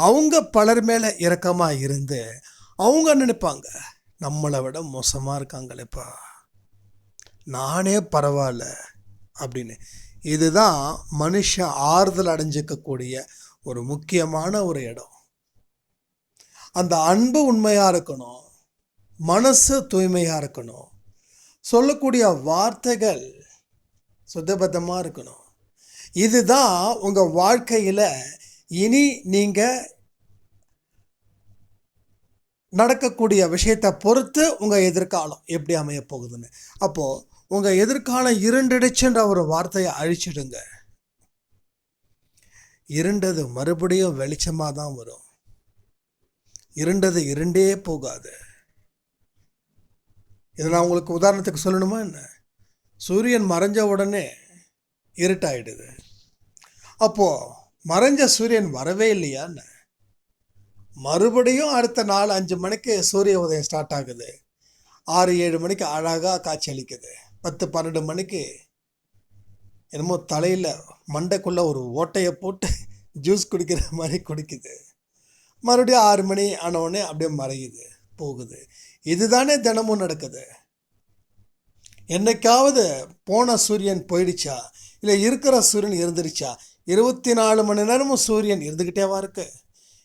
அவங்க பலர் மேலே இரக்கமாக இருந்து அவங்க நினைப்பாங்க, நம்மளை விட மோசமாக இருக்காங்களேப்பா, நானே பரவாயில்ல அப்படின்னு. இதுதான் மனுஷன் ஆறுதல் அடைஞ்சிக்கக்கூடிய ஒரு முக்கியமான ஒரு இடம். அந்த அன்பு உண்மையாக இருக்கணும், மனசு தூய்மையாக இருக்கணும், சொல்லக்கூடிய வார்த்தைகள் சுத்தபத்தமாக இருக்கணும். இதுதான் உங்கள் வாழ்க்கையில் இனி நீங்கள் நடக்கக்கூடிய விஷயத்தை பொறுத்து உங்கள் எதிர்காலம் எப்படி அமைய போகுதுன்னு. அப்போது உங்கள் எதிர்காலம் இருண்டுடுச்சுன்ற ஒரு வார்த்தையை அழிச்சிடுங்க. இருண்டது மறுபடியும் வெளிச்சமாக தான் வரும். இருண்டது இருண்டே போகாது. இதை நான் உங்களுக்கு உதாரணத்துக்கு சொல்லணுமா என்ன, சூரியன் மறைஞ்ச உடனே இருட்டாயிடுது. அப்போது மறைஞ்ச சூரியன் வரவே இல்லையான்னு, மறுபடியும் அடுத்த 4-5 மணிக்கு சூரிய உதயம் ஸ்டார்ட் ஆகுது, 6-7 மணிக்கு அழகாக காட்சி அளிக்குது, 10-12 மணிக்கு என்னமோ தலையில் மண்டைக்குள்ளே ஒரு ஓட்டையை போட்டு ஜூஸ் குடிக்கிற மாதிரி குடிக்குது, மறுபடியும் 6 மணி ஆனவுடனே அப்படியே மறையுது போகுது. இதுதானே தினமும் நடக்குது. என்னைக்காவது போன சூரியன் போயிடுச்சா, இல்லை இருக்கிற சூரியன் இருந்துருச்சா? 24 மணி நேரமும் சூரியன் இருந்துக்கிட்டேவா இருக்கு?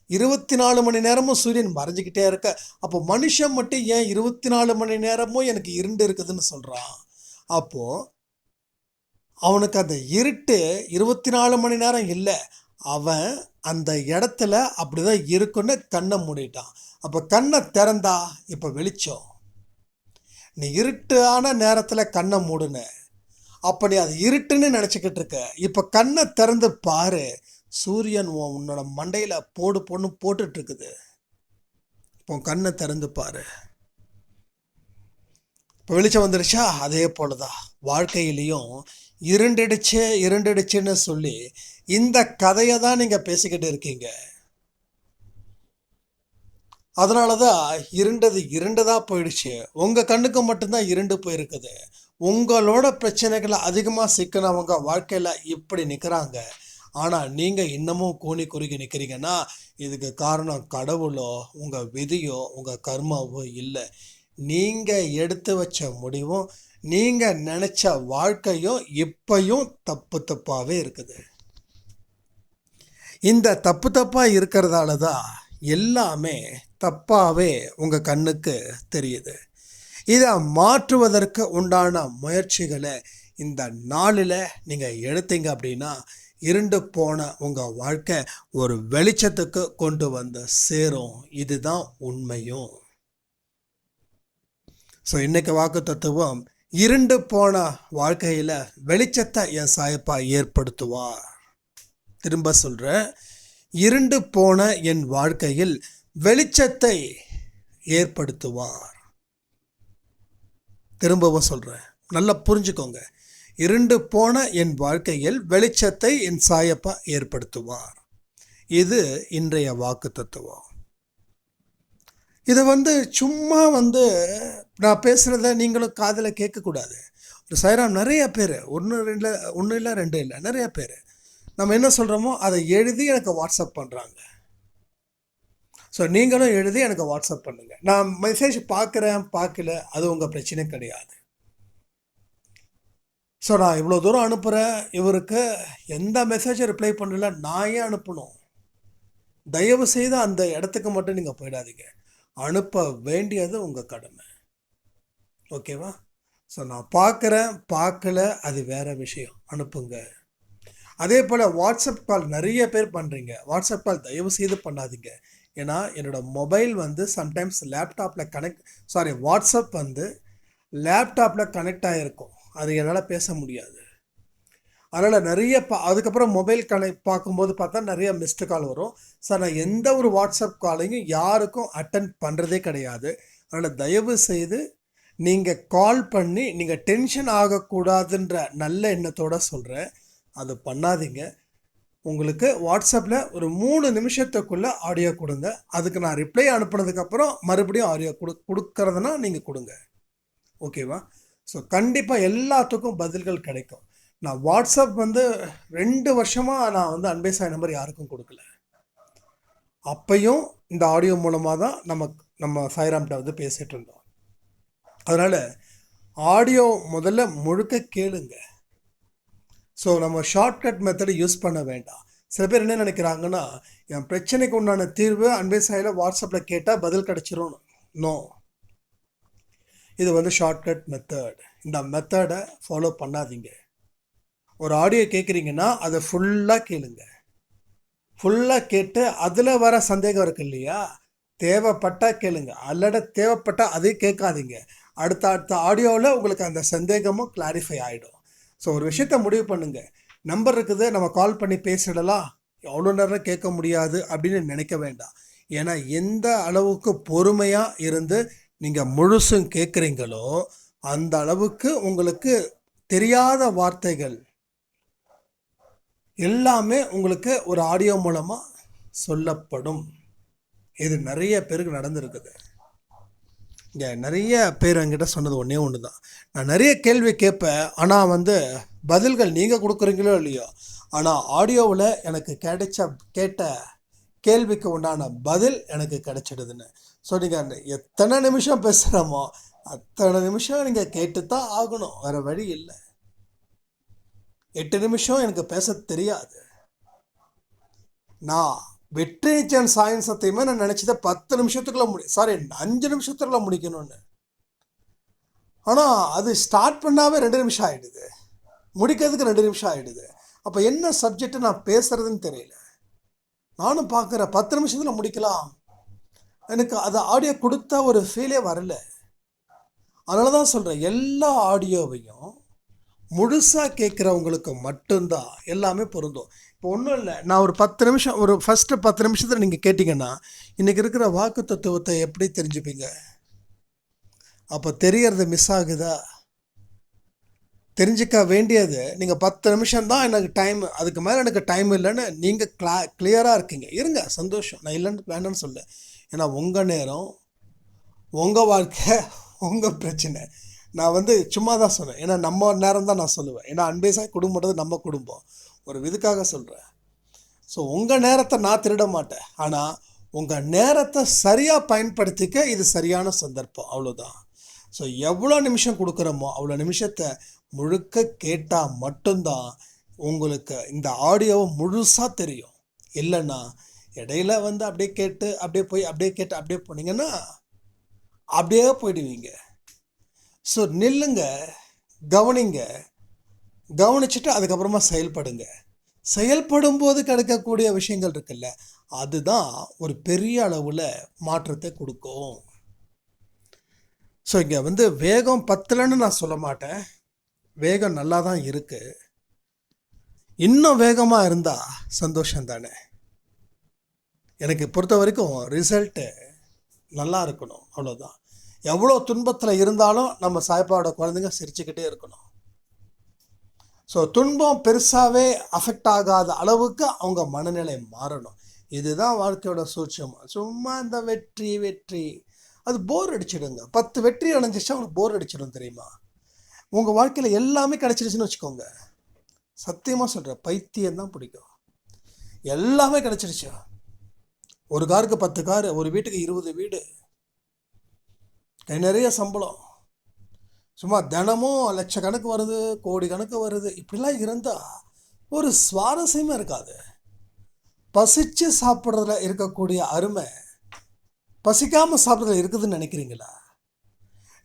24 மணி நேரமும் சூரியன் மறைஞ்சிக்கிட்டே இருக்க. அப்போ மனுஷன் மட்டும் ஏன் 24 மணி நேரமும் எனக்கு இருண்டு இருக்குதுன்னு சொல்கிறான்? அப்போது அவனுக்கு அந்த இருட்டு 24 மணி நேரம் இல்லை, அவன் அந்த இடத்துல அப்படிதான் இருக்குன்னு கண்ணை மூடிட்டான். அப்போ கண்ணை திறந்தா இப்போ வெளிச்சம். நீ இருட்டான நேரத்தில் கண்ணை மூடுன, அப்போ நீ அது இருட்டுன்னு நினச்சிக்கிட்டு இருக்க. இப்போ கண்ணை திறந்து பாரு, சூரியன் உன்னோட மண்டையில் போடுன்னு போட்டுட்ருக்குது. இப்போ கண்ணை திறந்து பாரு, இப்போ வெளிச்சம் வந்துடுச்சா? அதே போல தான் வாழ்க்கையிலையும் இருண்டுடுச்சுன்னு சொல்லி இந்த கதையை தான் நீங்கள் பேசிக்கிட்டு இருக்கீங்க. அதனால தான் இருண்டதாக போயிடுச்சு. உங்கள் கண்ணுக்கு மட்டும்தான் இருண்டு போயிருக்குது. உங்களோட பிரச்சனைகளை அதிகமாக சிக்கினவங்க வாழ்க்கையில் இப்படி நிற்கிறாங்க. ஆனால் நீங்கள் இன்னமும் கூனி குறுகி நிற்கிறீங்கன்னா இதுக்கு காரணம் கடவுளோ உங்கள் விதியோ உங்கள் கர்மாவோ இல்லை. நீங்கள் எடுத்து வச்ச முடிவும் நீங்கள் நினச்ச வாழ்க்கையும் இப்பையும் தப்பாகவே இருக்குது. இந்த தப்பாக இருக்கிறதால தான் எல்லாமே தப்பாகவே உங்கள் கண்ணுக்கு தெரியுது. இதை மாற்றுவதற்கு உண்டான முயற்சிகளை இந்த நாளில் நீங்கள் எடுத்தீங்க அப்படின்னா இருண்டு போன உங்கள் வாழ்க்கை ஒரு வெளிச்சத்துக்கு கொண்டு வந்து சேரும். இதுதான் உண்மையும். ஸோ இன்னைக்கு வாக்கு தத்துவம், இருண்டு போன வாழ்க்கையில் வெளிச்சத்தை என் சாயப்பா ஏற்படுத்துவார். திரும்ப சொல்கிறேன், இருண்டு போன என் வாழ்க்கையில் வெளிச்சத்தை ஏற்படுத்துவார். திரும்பவும் சொல்கிறேன், நல்லா புரிஞ்சுக்கோங்க. இருண்டு போன என் வாழ்க்கையில் வெளிச்சத்தை என் சாயப்பா ஏற்படுத்துவார். இது இன்றைய வாக்கு தத்துவம். இதை சும்மா நான் பேசுகிறத நீங்களும் காதில் கேட்கக்கூடாது. ஒரு சாய்ராம் நிறைய பேர், ஒன்று இல்லை 2 இல்லை, நிறைய பேர் நம்ம என்ன சொல்கிறோமோ அதை எழுதி எனக்கு வாட்ஸ்அப் பண்ணுறாங்க. ஸோ நீங்களும் எழுதி எனக்கு வாட்ஸ்அப் பண்ணுங்கள். நான் மெசேஜ் பார்க்குறேன் பார்க்கல, அது உங்கள் பிரச்சனை கிடையாது. ஸோ நான் இவ்வளோ தூரம் அனுப்புகிறேன், இவருக்கு எந்த மெசேஜை ரிப்ளை பண்ணல, நான் ஏன் அனுப்பணும்? தயவு செய்து அந்த இடத்துக்கு மட்டும் நீங்கள் போயிடாதீங்க. அனுப்ப வேண்டியது உங்கள் கடமை. ஓகேவா? ஸோ நான் பார்க்குறேன் பார்க்கல, அது வேறு விஷயம், அனுப்புங்க. அதே போல் வாட்ஸ்அப் கால் நிறைய பேர் பண்ணுறீங்க. வாட்ஸ்அப் கால் தயவு செய்து பண்ணாதீங்க. ஏன்னா என்னோடய மொபைல் சம்டைம்ஸ் லேப்டாப்பில் வாட்ஸ்அப் லேப்டாப்பில் கனெக்ட் ஆகிருக்கும். அது என்னால் பேச முடியாது. அதனால் நிறைய அதுக்கப்புறம் மொபைல் பார்க்கும்போது பார்த்தா நிறைய மிஸ்டு கால் வரும். சார், நான் எந்த ஒரு வாட்ஸ்அப் காலையும் யாருக்கும் அட்டன் பண்ணுறதே கிடையாது. அதனால் தயவு செய்து நீங்கள் கால் பண்ணி நீங்கள் டென்ஷன் ஆகக்கூடாதுன்ற நல்ல எண்ணத்தோடு சொல்கிறேன், அது பண்ணாதீங்க. உங்களுக்கு வாட்ஸ்அப்பில் ஒரு 3 நிமிஷத்துக்குள்ளே ஆடியோ கொடுங்க. அதுக்கு நான் ரிப்ளை அனுப்புனதுக்கப்புறம் மறுபடியும் ஆடியோ கொடுக்கறதுனா நீங்கள் கொடுங்க. ஓகேவா? ஸோ கண்டிப்பாக எல்லாத்துக்கும் பதில்கள் கிடைக்கும். நான் வாட்ஸ்அப் 2 வருஷமாக நான் அன்பே சாய் நம்பர் யாருக்கும் கொடுக்கல. அப்பையும் இந்த ஆடியோ மூலமாக தான் நம்ம சாய்ராம்கிட்ட பேசிகிட்டு இருந்தோம். அதனால் ஆடியோ முதல்ல முழுக்க கேளுங்க. ஸோ நம்ம ஷார்ட்கட் மெத்தடை யூஸ் பண்ண வேண்டாம். சில பேர் என்ன நினைக்கிறாங்கன்னா, என் பிரச்சனைக்கு உண்டான தீர்வு அன்பே சாயில் வாட்ஸ்அப்பில் கேட்டால் பதில் கிடச்சிரும். நோ, இது ஷார்ட்கட் மெத்தட். இந்த மெத்தடை ஃபாலோ பண்ணாதீங்க. ஒரு ஆடியோ கேட்குறீங்கன்னா அதை ஃபுல்லாக கேளுங்க. ஃபுல்லாக கேட்டு அதில் வர சந்தேகம் இருக்குது இல்லையா, தேவைப்பட்டால் கேளுங்க. அல்லட தேவைப்பட்டால் அதே கேட்காதீங்க. அடுத்த ஆடியோவில் உங்களுக்கு அந்த சந்தேகமும் கிளாரிஃபை ஆகிடும். ஸோ ஒரு விஷயத்த முடிவு பண்ணுங்கள். நம்பர் இருக்குது, நம்ம கால் பண்ணி பேசிடலாம், எவ்வளோ நேரம் கேட்க முடியாது அப்படின்னு நினைக்க வேண்டாம். ஏன்னா எந்த அளவுக்கு பொறுமையாக இருந்து நீங்கள் முழுசும் கேட்குறீங்களோ அந்த அளவுக்கு உங்களுக்கு தெரியாத வார்த்தைகள் எல்லாமே உங்களுக்கு ஒரு ஆடியோ மூலமாக சொல்லப்படும். இது நிறைய பேருக்கு நடந்திருக்குது. இங்கே நிறைய பேர் என்கிட்ட சொன்னது ஒன்று தான், நான் நிறைய கேள்வி கேட்பேன், ஆனால் பதில்கள் நீங்கள் கொடுக்குறீங்களோ இல்லையோ, ஆனால் ஆடியோவில் எனக்கு கேட்ட கேள்விக்கு உண்டான பதில் எனக்கு கிடைச்சிடுதுன்னு. ஸோ நீங்கள் எத்தனை நிமிஷம் பேசுகிறோமோ அத்தனை நிமிஷம் நீங்கள் கேட்டு தான் ஆகணும், வேறு வழி இல்லை. 8 நிமிஷம் எனக்கு பேச தெரியாது. நான் வெற்றி நிச்சயம் சாயின் சத்தியமே நான் நினச்சதை 10 நிமிஷத்துக்குள்ளே 5 நிமிஷத்துக்குள்ளே முடிக்கணும்னு. ஆனால் அது ஸ்டார்ட் பண்ணாவே 2 நிமிஷம் ஆகிடுது, முடிக்கிறதுக்கு 2 நிமிஷம் ஆகிடுது. அப்போ என்ன சப்ஜெக்டு நான் பேசுகிறதுன்னு தெரியல. நானும் பார்க்குறேன் 10 நிமிஷத்தில் முடிக்கலாம், எனக்கு அது ஆடியோ கொடுத்தா ஒரு ஃபீலே வரல. அதனால தான் சொல்கிறேன், எல்லா ஆடியோவையும் முழுசாக கேட்குறவங்களுக்கு மட்டும்தான் எல்லாமே பொருந்தும். இப்போ ஒன்றும் இல்லை, நான் ஒரு 10 நிமிஷம் ஃபஸ்ட்டு 10 நிமிஷத்தில் நீங்கள் கேட்டிங்கன்னா இன்றைக்கி இருக்கிற வாக்கு தத்துவத்தை எப்படி தெரிஞ்சுப்பீங்க? அப்போ தெரியறது மிஸ் ஆகுதா? தெரிஞ்சிக்க வேண்டியது நீங்கள் 10 நிமிஷம்தான் எனக்கு டைம், அதுக்கு மேலே எனக்கு டைம் இல்லைன்னு நீங்கள் கிளியராக இருக்கீங்க. இருங்க, சந்தோஷம், நான் இல்லைன்னு வேண்டான்னு சொல்ல. ஏன்னா உங்கள் நேரம், உங்கள் வாழ்க்கை, உங்கள் பிரச்சனை. நான் சும்மா தான் சொன்னேன், ஏன்னா நம்ம நேரம் தான் நான் சொல்லுவேன். ஏன்னா அன்பே சாய் குடும்பம்ன்றது நம்ம குடும்பம், ஒரு இதுக்காக சொல்கிறேன். ஸோ உங்கள் நேரத்தை நான் திருட மாட்டேன், ஆனால் உங்கள் நேரத்தை சரியாக பயன்படுத்திக்க இது சரியான சந்தர்ப்பம், அவ்வளோதான். ஸோ எவ்வளோ நிமிஷம் கொடுக்குறோமோ அவ்வளோ நிமிஷத்தை முழுக்க கேட்டால் மட்டும்தான் உங்களுக்கு இந்த ஆடியோவை முழுசாக தெரியும். இல்லைன்னா இடையில அப்படியே கேட்டு அப்படியே போய் அப்படியே கேட்டு அப்படியே போனீங்கன்னா அப்படியே போயிடுவீங்க. ஸோ நில்லுங்க, கவனிங்க, கவனிச்சுட்டு அதுக்கப்புறமா செயல்படுங்க. செயல்படும் போது கிடைக்கக்கூடிய விஷயங்கள் இருக்குல்ல, அதுதான் ஒரு பெரிய அளவில் மாற்றத்தை கொடுக்கும். ஸோ இங்கே வேகம் பத்தலைன்னு நான் சொல்ல மாட்டேன். வேகம் நல்லா தான் இருக்குது. இன்னும் வேகமாக இருந்தால் சந்தோஷம் தானே. எனக்கு பொறுத்த வரைக்கும் ரிசல்ட்டு நல்லா இருக்கணும், அவ்வளோதான். எவ்வளோ துன்பத்தில் இருந்தாலும் நம்ம சாய்பாவோட குழந்தைங்க சிரிச்சுக்கிட்டே இருக்கணும். ஸோ துன்பம் பெருசாகவே அஃபெக்ட் ஆகாத அளவுக்கு அவங்க மனநிலை மாறணும். இதுதான் வாழ்க்கையோட சூட்சமாக. சும்மா இந்த வெற்றி வெற்றி அது போர் அடிச்சிடுங்க. 10 வெற்றி அடைஞ்சிச்சா அவங்களுக்கு போர் அடிச்சிடும் தெரியுமா. உங்கள் வாழ்க்கையில் எல்லாமே கிடச்சிருச்சுன்னு வச்சுக்கோங்க, சத்தியமாக சொல்கிறேன், பைத்தியம் தான் பிடிக்கும். எல்லாமே கிடச்சிருச்சு. ஒரு காருக்கு 10 காரு, ஒரு வீட்டுக்கு 20 வீடு, கை நிறைய சம்பளம், சும்மா தினமும் லட்சக்கணக்கு வருது, கோடி கணக்கு வருது. இப்படிலாம் இருந்தால் ஒரு சுவாரஸ்யமே இருக்காது. பசிச்சு சாப்பிட்றதுல இருக்கக்கூடிய அருமை பசிக்காமல் சாப்பிட்றதுல இருக்குதுன்னு நினைக்கிறீங்களா?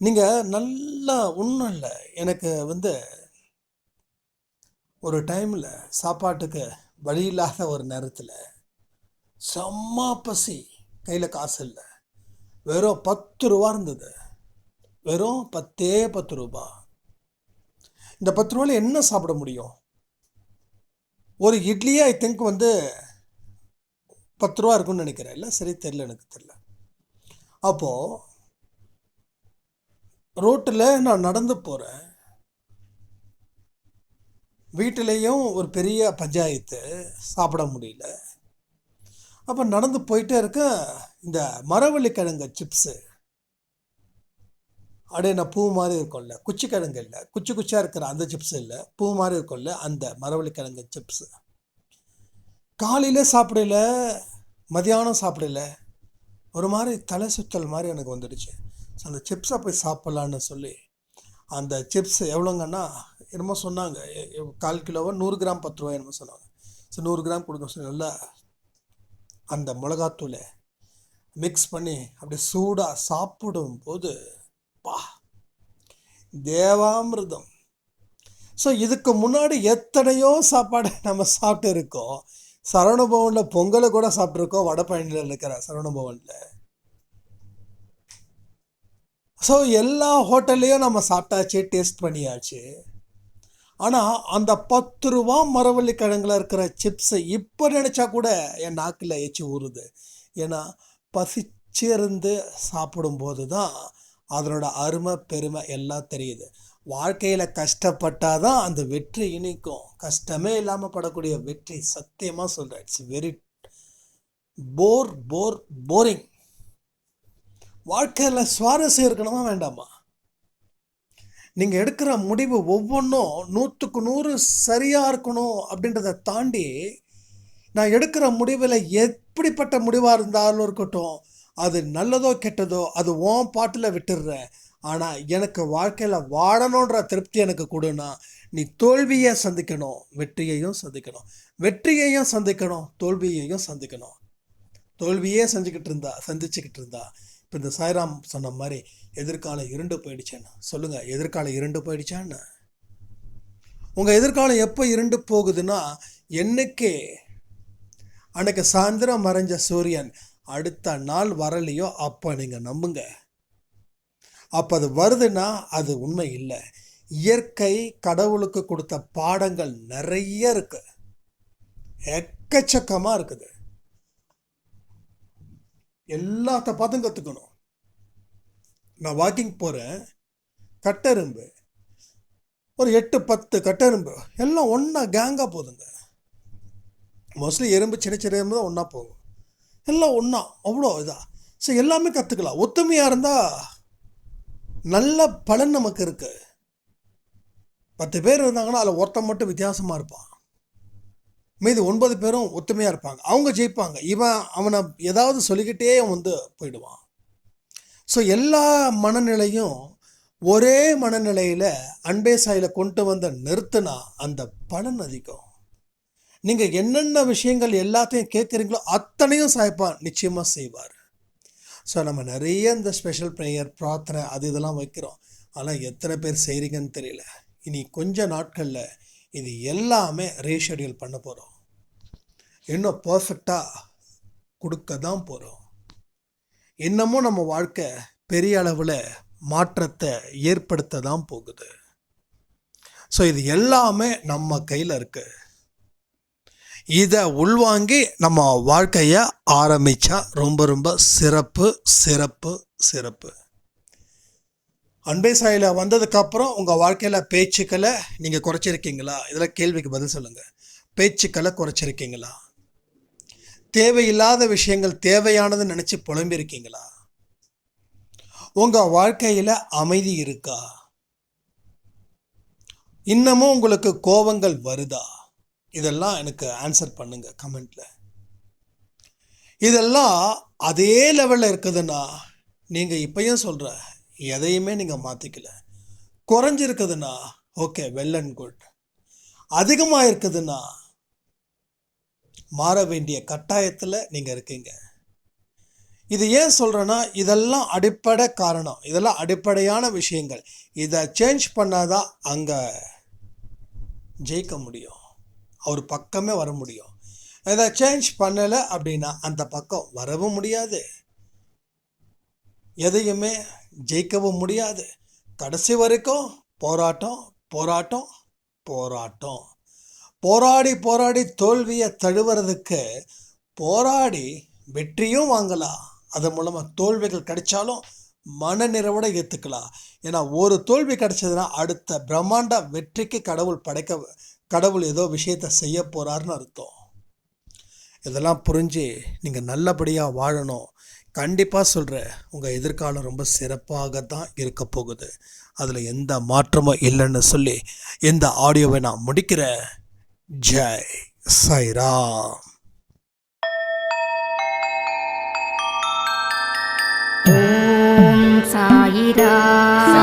நீங்கள் நல்லா ஒன்றும் இல்லை. எனக்கு ஒரு டைமில் சாப்பாட்டுக்கு வழி இல்லாத ஒரு நேரத்தில் செம்ம பசி, கையில் காசு இல்லை, வெறும் 10 ரூபா இருந்தது. வெறும் 10 ரூபா. இந்த 10 ரூபாயில் என்ன சாப்பிட முடியும்? ஒரு இட்லியே ஐ திங்க் 10 ரூபா இருக்குன்னு நினைக்கிறேன். இல்லை சரி தெரியல, எனக்கு தெரியல. அப்போது ரோட்டில் நான் நடந்து போகிறேன். வீட்டிலையும் ஒரு பெரிய பஞ்சாயத்து, சாப்பிட முடியல. அப்போ நடந்து போயிட்டே இருக்க, இந்த மரவள்ளிக்கிழங்கு சிப்ஸு, அப்படியே நான் பூ மாதிரி இருக்கும்ல, குச்சிக்கிழங்கு இல்லை, குச்சி குச்சியாக இருக்கிற அந்த சிப்ஸ் இல்லை, பூ மாதிரி இருக்கும்ல அந்த மரவள்ளிக்கிழங்கு சிப்ஸு. காலையில் சாப்பிடல, மதியானம் சாப்பிடல, ஒரு மாதிரி தலை சுத்தல் மாதிரி எனக்கு வந்துடுச்சு. ஸோ அந்த சிப்ஸை போய் சாப்பிட்லான்னு சொல்லி, அந்த சிப்ஸ் எவ்வளோங்கன்னா என்னமோ சொன்னாங்க, 1/4 கிலோவோ 100 கிராம் 10 ரூபா என்னமோ சொன்னாங்க. ஸோ 100 கிராம் கொடுக்க சொல்லி நல்லா அந்த மிளகாத்தூளை மிக்ஸ் பண்ணி அப்படி சூடாக சாப்பிடும்போது தேவாமிர்தம். ஸோ இதுக்கு முன்னாடி எத்தனையோ சாப்பாடு நம்ம சாப்பிட்டு இருக்கோம். சரவணபவனில் பொங்கலை கூட சாப்பிட்ருக்கோம், வடபழனியில் இருக்கிற சரவணபவனில். ஸோ எல்லா ஹோட்டல்லையும் நம்ம சாப்பிட்டாச்சு, டேஸ்ட் பண்ணியாச்சு. ஆனால் அந்த 10 ரூபா மரவள்ளிக்கிழங்குல இருக்கிற சிப்ஸை இப்போ நினச்சா கூட என் நாக்கில் எச்சி ஊறுது. ஏன்னா பசிச்சிருந்து சாப்பிடும்போது தான் அதனோட அருமை பெருமை எல்லாம் தெரியுது. வாழ்க்கையில் கஷ்டப்பட்டால் தான் அந்த வெற்றி இனிக்கும். கஷ்டமே இல்லாமல் படக்கூடிய வெற்றி, சத்தியமாக சொல்கிறேன், இட்ஸ் வெரி போரிங். வாழ்க்கையில் சுவாரஸ்யம் இருக்கணுமா வேண்டாமா? நீங்கள் எடுக்கிற முடிவு ஒவ்வொன்றும் 100க்கு 100 சரியாக இருக்கணும் அப்படின்றத தாண்டி, நான் எடுக்கிற முடிவில் எப்படிப்பட்ட முடிவாக இருந்தாலும் இருக்கட்டும், அது நல்லதோ கெட்டதோ அது உன் பாட்டில் விட்டுடுறேன். ஆனால் எனக்கு வாழ்க்கையில் வாழணுன்ற திருப்தி எனக்கு கொடுனா, நீ தோல்வியை சந்திக்கணும், வெற்றியையும் சந்திக்கணும், வெற்றியையும் சந்திக்கணும், தோல்வியையும் சந்திக்கணும். தோல்வியே சந்திச்சுக்கிட்டு இருந்தா இப்போ இந்த சாய்ராம் சொன்ன மாதிரி எதிர்காலம் இருண்டு போயிடுச்சேன்னு சொல்லுங்கள். எதிர்காலம் இருண்டு போயிடுச்சான்னு? உங்கள் எதிர்காலம் எப்போ இருண்டு போகுதுன்னா, என்னைக்கு அன்னைக்கு சாயந்தரம் மறைஞ்ச சூரியன் அடுத்த நாள் வரலையோ அப்போ நீங்கள் நம்புங்க. அப்போ அது வருதுன்னா அது உண்மை இல்லை. இயற்கை கடவுளுக்கு கொடுத்த பாடங்கள் நிறைய இருக்கு, எக்கச்சக்கமாக இருக்குது. எல்லாத்த பார்த்தும் கற்றுக்கணும். நான் வாக்கிங் போகிறேன், கட்டெரும்பு ஒரு 8-10 கட்டெரும்பு எல்லாம் ஒன்றா கேங்காக போகுதுங்க. மோஸ்ட்லி எறும்பு சின்ன சின்ன எறும்பு தான் ஒன்றா போகும், எல்லாம் ஒன்றா அவ்வளோ இதாக. ஸோ எல்லாமே கற்றுக்கலாம். ஒத்துமையாக இருந்தால் நல்ல பலன் நமக்கு இருக்குது. 10 பேர் இருந்தாங்கன்னா அதில் ஒருத்தன் மட்டும் வித்தியாசமாக இருப்பான், மீதி 9 பேரும் ஒத்துமையாக இருப்பாங்க, அவங்க ஜெயிப்பாங்க. அவனை ஏதாவது சொல்லிக்கிட்டே போயிடுவான். ஸோ எல்லா மனநிலையும் ஒரே மனநிலையில் அன்பே சாயில் கொண்டு நிறுத்தினா அந்த பலன் அதிகம். நீங்கள் என்னென்ன விஷயங்கள் எல்லாத்தையும் கேட்குறீங்களோ அத்தனையும் சாய்ப்பான் நிச்சயமாக செய்வார். ஸோ நம்ம நிறைய இந்த ஸ்பெஷல் ப்ரேயர், பிரார்த்தனை அது இதெல்லாம் வைக்கிறோம். ஆனால் எத்தனை பேர் செய்கிறீங்கன்னு தெரியல. இனி கொஞ்ச நாட்களில் இது எல்லாமே ரீஷெடியூல் பண்ண போகிறோம். இன்னும் பர்ஃபெக்டாக கொடுக்க தான் போகிறோம். இன்னமும் நம்ம வாழ்க்கை பெரிய அளவில் மாற்றத்தை ஏற்படுத்த தான் போகுது. ஸோ இது எல்லாமே நம்ம கையில் இருக்கு. இதை உள்வாங்கி நம்ம வாழ்க்கையை ஆரம்பித்தா ரொம்ப ரொம்ப சிறப்பு சிறப்பு சிறப்பு. அன்பே சாயில வந்ததுக்கப்புறம் உங்கள் வாழ்க்கையில் பேச்சுக்களை நீங்கள் குறைச்சிருக்கீங்களா? இதில் கேள்விக்கு பதில் சொல்லுங்கள். பேச்சுக்களை குறைச்சிருக்கீங்களா? தேவையில்லாத விஷயங்கள் தேவையானது நினச்சி புலம்பிருக்கீங்களா? உங்கள் வாழ்க்கையில் அமைதி இருக்கா? இன்னமும் உங்களுக்கு கோபங்கள் வருதா? இதெல்லாம் எனக்கு ஆன்சர் பண்ணுங்க கமெண்ட்ல. இதெல்லாம் அதே லெவலில் இருக்குதுன்னா நீங்கள் இப்பயும் சொல்கிற எதையுமே நீங்கள் மாற்றிக்கல. குறைஞ்சிருக்குதுன்னா ஓகே, வெல் அண்ட் குட். அதிகமாக இருக்குதுன்னா மாற வேண்டிய கட்டாயத்தில் நீங்கள் இருக்கீங்க. இது ஏன் சொல்கிறேன்னா, இதெல்லாம் அடிப்படை காரணம், இதெல்லாம் அடிப்படையான விஷயங்கள். இதை சேஞ்ச் பண்ணாதான் அங்கே ஜெயிக்க முடியும், அவர் பக்கமே வர முடியும். இதை சேஞ்ச் பண்ணலை அப்படின்னா அந்த பக்கம் வரவும் முடியாது, எதையுமே ஜெயிக்கவும் முடியாது. கடைசி வரைக்கும் போராட்டம் போராட்டம் போராட்டம். போராடி போராடி தோல்வியை தழுவுறதுக்கு போராடி வெற்றியும் வாங்கலாம். அதன் மூலமாக தோல்விகள் கிடைச்சாலும் மன நிறைவோட ஏற்றுக்கலாம். ஏன்னா ஒரு தோல்வி கிடைச்சதுன்னா அடுத்த பிரம்மாண்ட வெற்றிக்கு கடவுள் ஏதோ விஷயத்தை செய்ய போகிறாருன்னு அர்த்தம். இதெல்லாம் புரிஞ்சு நீங்கள் நல்லபடியாக வாழணும். கண்டிப்பாக சொல்கிறேன், உங்கள் எதிர்காலம் ரொம்ப சிறப்பாக தான் இருக்க போகுது. அதில் எந்த மாற்றமும் இல்லைன்னு சொல்லி இந்த ஆடியோவை நான் முடிக்கிறேன். ஜெய் சாய்ராம். ஓம் சாயிராம்.